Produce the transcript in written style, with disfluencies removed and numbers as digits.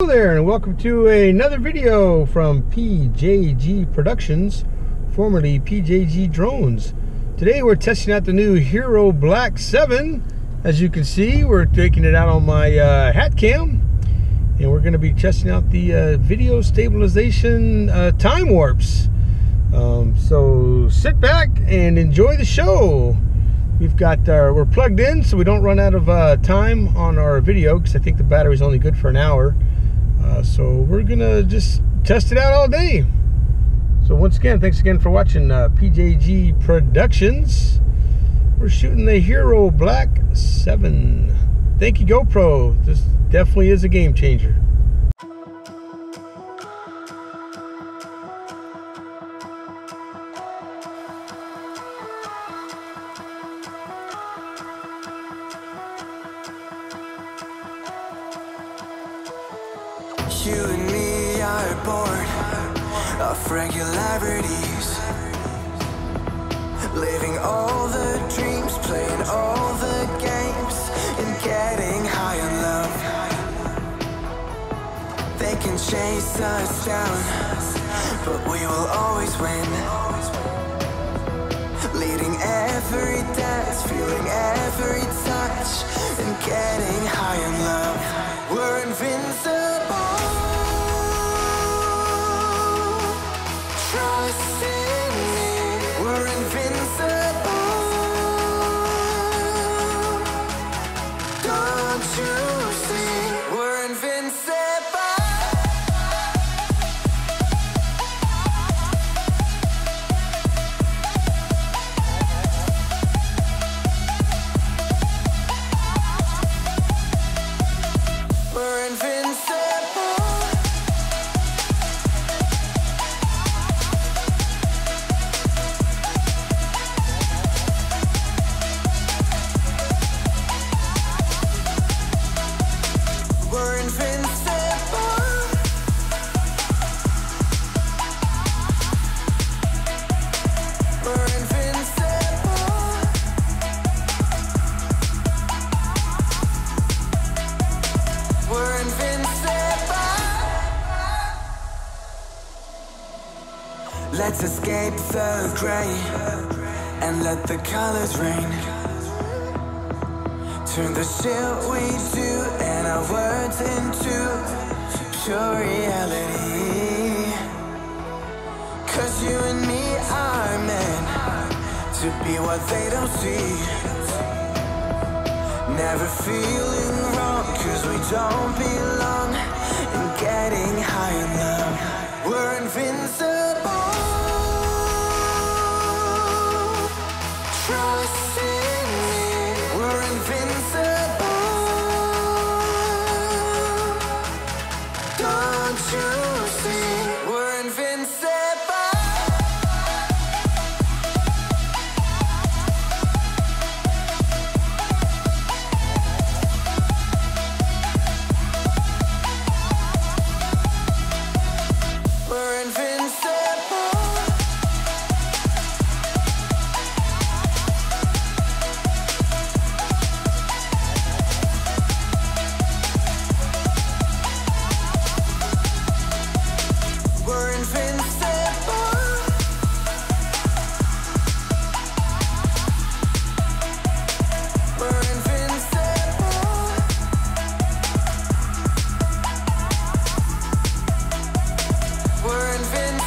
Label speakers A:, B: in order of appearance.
A: Hello there, and welcome to another video from PJG Productions, formerly PJG Drones. Today we're testing out the new Hero Black 7. As you can see, we're taking it out on my hat cam, and we're going to be testing out the video stabilization time warps. So sit back and enjoy the show. We've got we're plugged in, so we don't run out of time on our video, because I think the battery's only good for an hour. So we're gonna just test it out all day. So once again, thanks again for watching PJG Productions. We're shooting the Hero Black 7. Thank you, GoPro. This definitely is a game changer.
B: You and me are bored of regularities, living all the dreams, playing all the games, and getting high on love. They can chase us down, but we will always win. Leading every dance, feeling every touch, and getting high on love. We're invincible. Trust in me, we're invincible. Don't you see, we're invincible. We're invincible. We're invincible. We're invincible. We're invincible. Let's escape the gray and let the colors rain. Turn the shit we do and our words into pure reality. 'Cause you and me are meant to be what they don't see. Never feeling wrong 'cause we don't belong, and getting high in love. We're invincible. Trust in me, we're invincible. Don't you see, we're invincible. We're invincible. We're invincible. We're invincible. We're invincible.